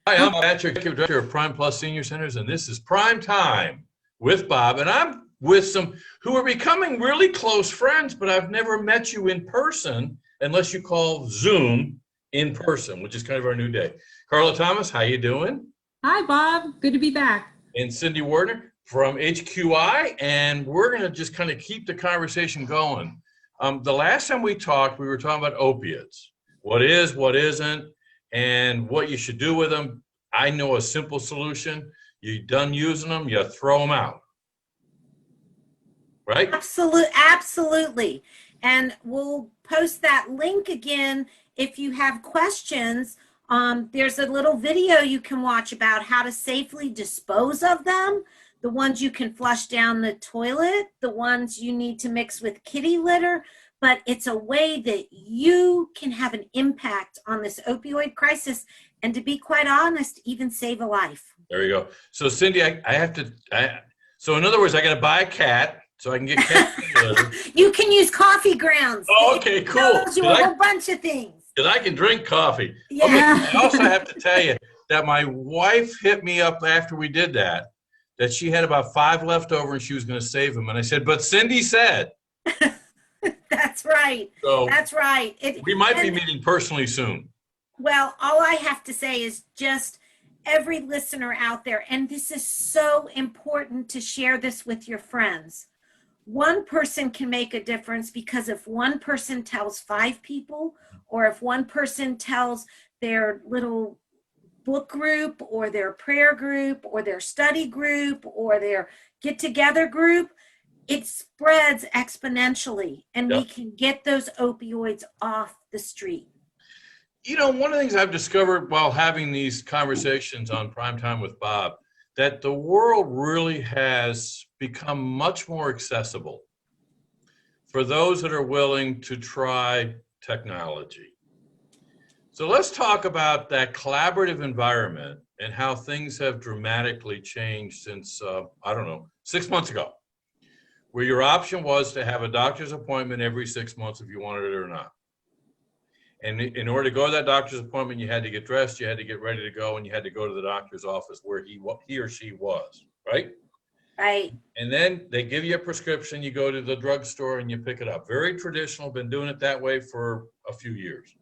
Hi, I'm Patrick, Executive Director of Prime Plus Senior Centers, and this is Prime Time with Bob. And I'm with some who are becoming really close friends, but I've never met you in person unless you call Zoom in person, which is kind of our new day. Carla Thomas, how you doing? Hi, Bob. Good to be back. And Cindy Wardner from HQI, and we're going to just kind of keep the conversation going. The last time we talked, we were talking about opiates. What is, what isn't, and what you should do with them. I know a simple solution. You're done using them, you throw them out. Right? Absolutely. And we'll post that link again if you have questions. There's a little video you can watch about how to safely dispose of them. The ones you can flush down the toilet, the ones you need to mix with kitty litter, but it's a way that you can have an impact on this opioid crisis and, to be quite honest, even save a life. There you go. So Cindy, so in other words, I got to buy a cat so I can get cat litter. You can use coffee grounds. Oh, okay, cool. It tells you a whole bunch of things. Because I can drink coffee. Yeah. Okay, I also have to tell you that my wife hit me up after we did that she had about 5 left over and she was going to save them. And I said, but Cindy said. That's right. So that's right. We might be meeting personally soon. Well, all I have to say is just every listener out there, and this is so important to share this with your friends. One person can make a difference, because if one person tells 5 people, or if one person tells their little book group or their prayer group or their study group or their get-together group, it spreads exponentially, and we can get those opioids off the street. You know, one of the things I've discovered while having these conversations on Primetime with Bob, that the world really has become much more accessible for those that are willing to try technology. So let's talk about that collaborative environment and how things have dramatically changed since, 6 months ago, where your option was to have a doctor's appointment every 6 months if you wanted it or not. And in order to go to that doctor's appointment, you had to get dressed, you had to get ready to go, and you had to go to the doctor's office where he or she was, right? Right. And then they give you a prescription, you go to the drugstore and you pick it up. Very traditional, been doing it that way for a few years.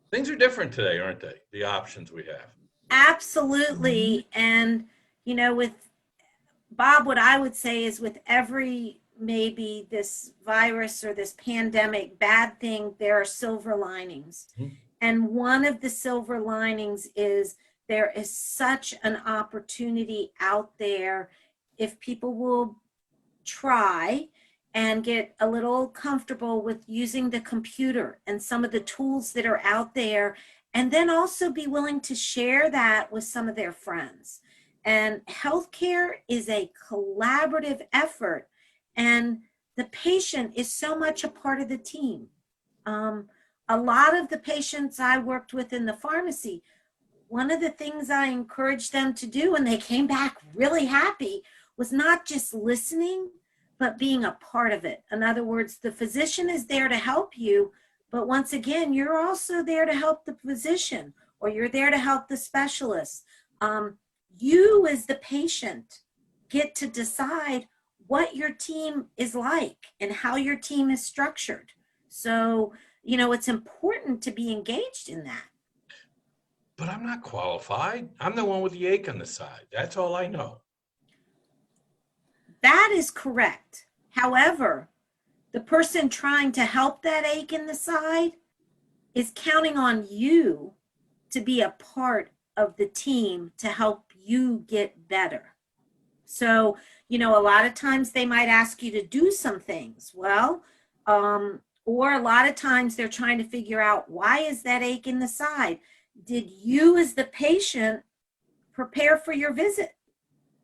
Things are different today, aren't they? The options we have. Absolutely. And, you know, with Bob, what I would say is, with every maybe this virus or this pandemic bad thing, there are silver linings. Mm-hmm. And one of the silver linings is there is such an opportunity out there if people will try and get a little comfortable with using the computer and some of the tools that are out there, and then also be willing to share that with some of their friends. And healthcare is a collaborative effort, and the patient is so much a part of the team. A lot of the patients I worked with in the pharmacy, one of the things I encouraged them to do, and they came back really happy, was not just listening, but being a part of it. In other words, the physician is there to help you, but once again, you're also there to help the physician, or you're there to help the specialist. You as the patient get to decide what your team is like and how your team is structured. So, you know, it's important to be engaged in that. But I'm not qualified. I'm the one with the ache on the side. That's all I know. That is correct. However, the person trying to help that ache in the side is counting on you to be a part of the team to help you get better. So, you know, a lot of times they might ask you to do some things. Well, or a lot of times they're trying to figure out, why is that ache in the side? Did you as the patient prepare for your visit?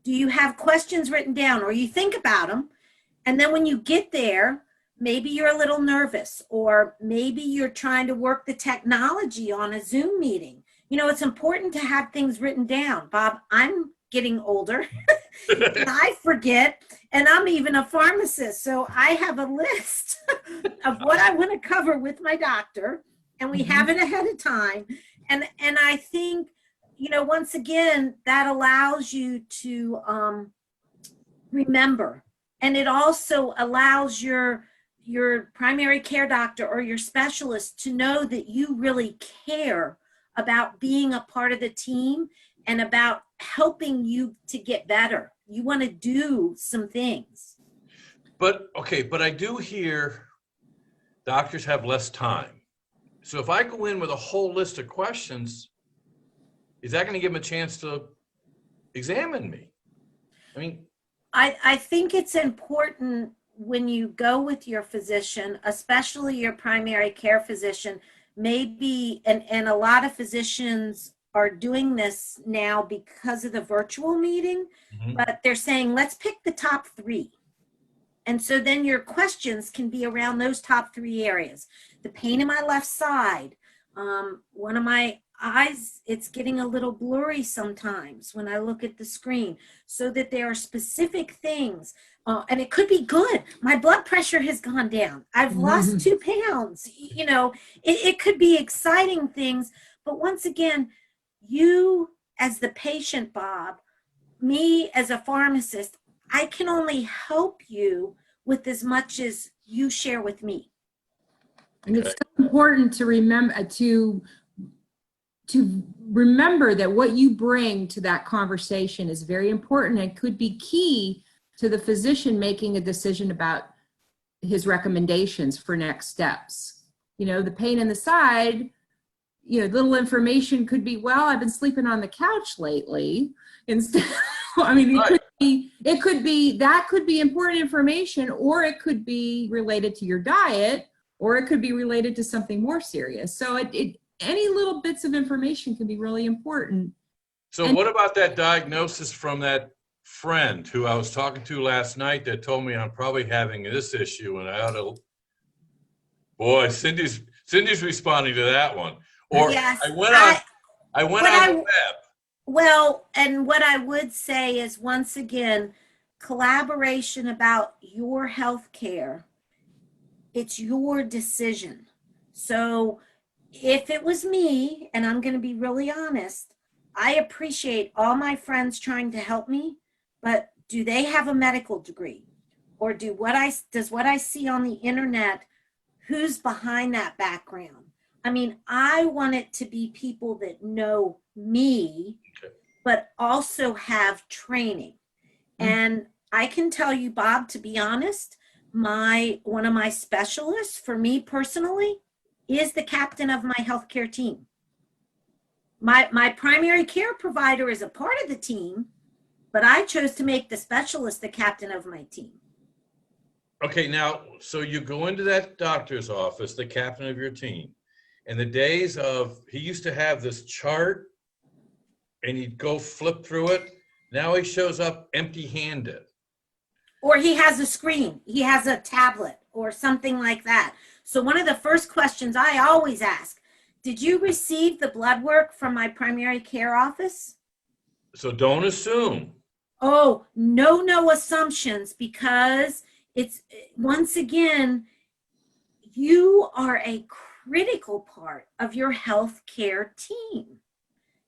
Do you have questions written down, or you think about them? And then when you get there, maybe you're a little nervous, or maybe you're trying to work the technology on a Zoom meeting. You know, it's important to have things written down. Bob, I'm getting older and I forget, and I'm even a pharmacist. So I have a list of what I want to cover with my doctor, and we have it ahead of time. And I think once again, that allows you to remember. And it also allows your primary care doctor or your specialist to know that you really care about being a part of the team and about helping you to get better. You want to do some things. But I do hear doctors have less time. So if I go in with a whole list of questions, is that going to give them a chance to examine me? I mean, I think it's important when you go with your physician, especially your primary care physician, maybe, and a lot of physicians are doing this now because of the virtual meeting, but they're saying, let's pick the top 3. And so then your questions can be around those top 3 areas. The pain in my left side, one of my eyes, it's getting a little blurry sometimes when I look at the screen, so that there are specific things. And it could be good. My blood pressure has gone down. I've lost 2 pounds. It could be exciting things. But once again, you as the patient, Bob, me as a pharmacist, I can only help you with as much as you share with me. And it's so important to remember that what you bring to that conversation is very important and could be key to the physician making a decision about his recommendations for next steps. The pain in the side, little information could be, well, I've been sleeping on the couch lately. Instead, it could be that could be important information, or it could be related to your diet, or it could be related to something more serious. So any little bits of information can be really important. So what about that diagnosis from that friend who I was talking to last night that told me I'm probably having this issue and I ought to, boy, Cindy's responding to that one. Or yes, I went on the web. Well, and what I would say is, once again, collaboration about your health care. It's your decision. So if it was me, and I'm going to be really honest, I appreciate all my friends trying to help me, but do they have a medical degree? Or does what I see on the internet, who's behind that background? I mean, I want it to be people that know me, but also have training. And I can tell you, Bob, to be honest, one of my specialists, for me personally, is the captain of my healthcare team. My primary care provider is a part of the team, but I chose to make the specialist the captain of my team. Okay, now, so you go into that doctor's office, the captain of your team, and the days of, he used to have this chart and he'd go flip through it. Now he shows up empty-handed. Or he has a screen, he has a tablet or something like that. So one of the first questions I always ask, did you receive the blood work from my primary care office? So don't assume. Oh, no assumptions, because it's, once again, you are a critical part of your healthcare team.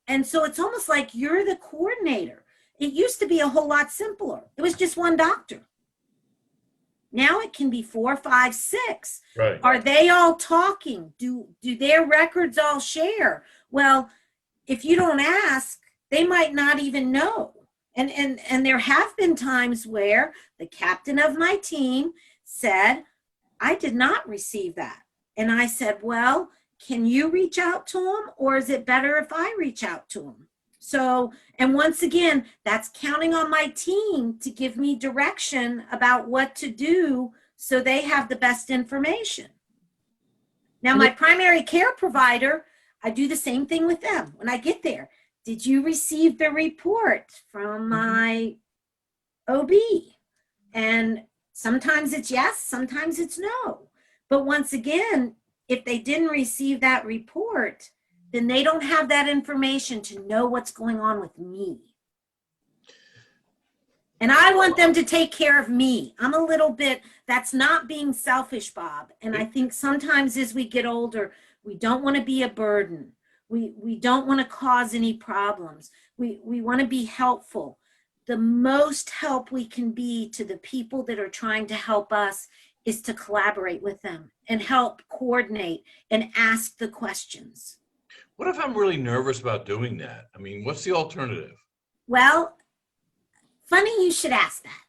And so it's almost like you're the coordinator. It used to be a whole lot simpler. It was just one doctor. Now it can be 4, 5, 6. Right. Are they all talking? Do their records all share? Well, if you don't ask, they might not even know. And there have been times where the captain of my team said, I did not receive that. And I said, well, can you reach out to him, or is it better if I reach out to him? So, and once again, that's counting on my team to give me direction about what to do so they have the best information. Now, my primary care provider, I do the same thing with them. When I get there, did you receive the report from my OB? And sometimes it's yes, sometimes it's no. But once again, if they didn't receive that report, then they don't have that information to know what's going on with me. And I want them to take care of me. I'm a little bit, that's not being selfish, Bob. And I think sometimes as we get older, we don't want to be a burden. We don't want to cause any problems. We want to be helpful. The most help we can be to the people that are trying to help us is to collaborate with them and help coordinate and ask the questions. What if I'm really nervous about doing that? I mean, what's the alternative? Well, funny you should ask that.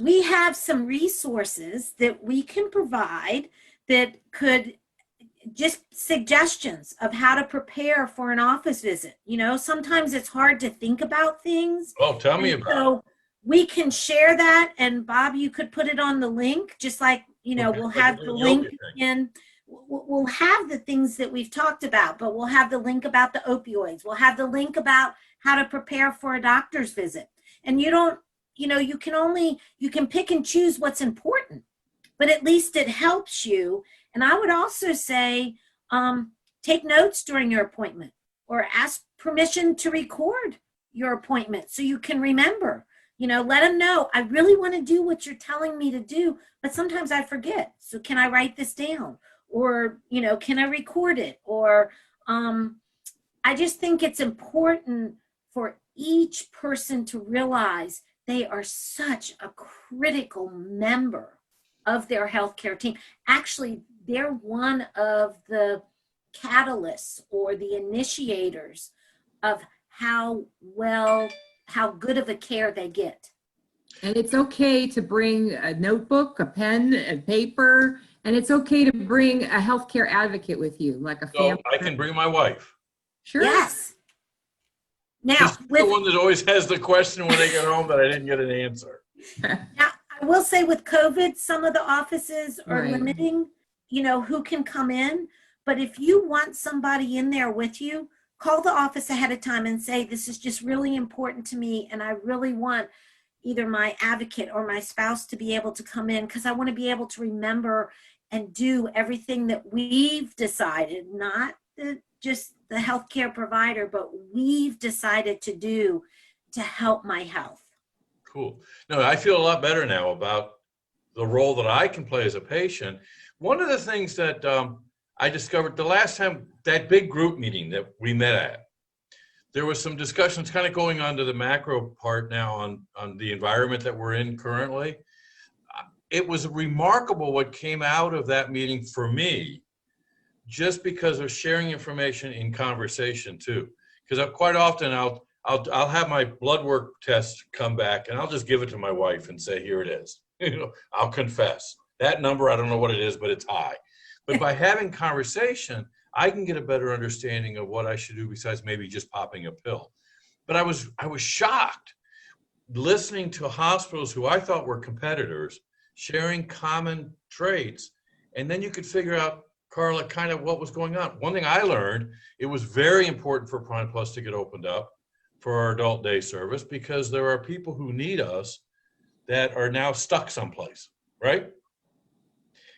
We have some resources that we can provide that could just suggestions of how to prepare for an office visit. You know, sometimes it's hard to think about things. Oh, tell me about it. So we can share that, and Bob, you could put it on the link, just like, you know, Okay, we'll like have the the yoga link thing. in. We'll have the things that we've talked about, but we'll have the link about the opioids. We'll have the link about how to prepare for a doctor's visit. And you don't, you know, you can pick and choose what's important, but at least it helps you. And I would also say, take notes during your appointment or ask permission to record your appointment so you can remember. You know, let them know, I really want to do what you're telling me to do, but sometimes I forget. So can I write this down? Or, you know, can I record it? Or I just think it's important for each person to realize they are such a critical member of their healthcare team. Actually, they're one of the catalysts or the initiators of how good of a care they get. And it's okay to bring a notebook, a pen, and paper, and it's okay to bring a healthcare advocate with you, like a So family. I can bring my wife. Sure. Yes. Now, She's the one that always has the question when they get home that I didn't get an answer. now, I will say with COVID, some of the offices are Right. limiting, you know, who can come in. But if you want somebody in there with you, call the office ahead of time and say, this is just really important to me, and I really want either my advocate or my spouse to be able to come in, because I want to be able to remember and do everything that we've decided, not just the healthcare provider, but we've decided to do to help my health. Cool. No, I feel a lot better now about the role that I can play as a patient. One of the things that I discovered the last time, that big group meeting that we met at, there was some discussions kind of going on to the macro part now on the environment that we're in currently. It was remarkable what came out of that meeting for me, just because of sharing information in conversation too. Because quite often I'll have my blood work test come back and I'll just give it to my wife and say, here it is. You know, I'll confess that number, I don't know what it is, but it's high. But by having conversation, I can get a better understanding of what I should do besides maybe just popping a pill. But I was shocked listening to hospitals who I thought were competitors sharing common traits. And then you could figure out, Carla, kind of what was going on. One thing I learned, it was very important for Prime Plus to get opened up for our adult day service, because there are people who need us that are now stuck someplace, right?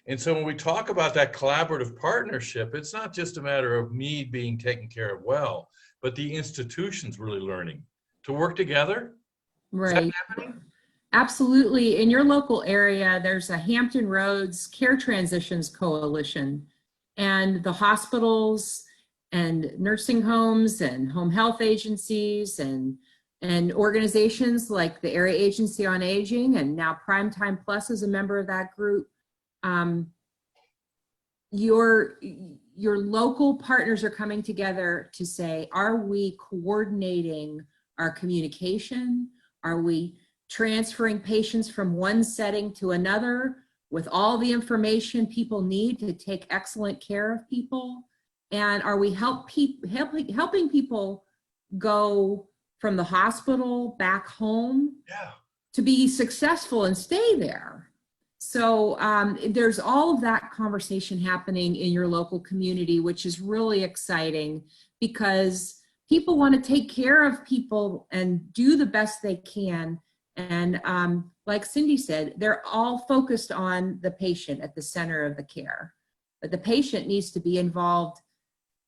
And so when we talk about that collaborative partnership, it's not just a matter of me being taken care of well, but the institutions really learning to work together. Right. Is that happening? Absolutely. In your local area, there's a Hampton Roads Care Transitions Coalition, and the hospitals and nursing homes and home health agencies and organizations like the Area Agency on Aging, and now PrimeTime Plus is a member of that group. Your local partners are coming together to say, are we coordinating our communication? Are we transferring patients from one setting to another with all the information people need to take excellent care of people? And are we helping people go from the hospital back home to be successful and stay there? So there's all of that conversation happening in your local community, which is really exciting, because people want to take care of people and do the best they can. And like Cindy said, they're all focused on the patient at the center of the care. But the patient needs to be involved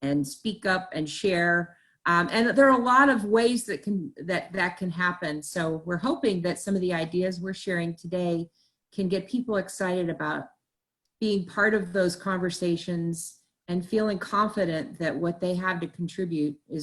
and speak up and share. And there are a lot of ways that can happen. So we're hoping that some of the ideas we're sharing today can get people excited about being part of those conversations and feeling confident that what they have to contribute is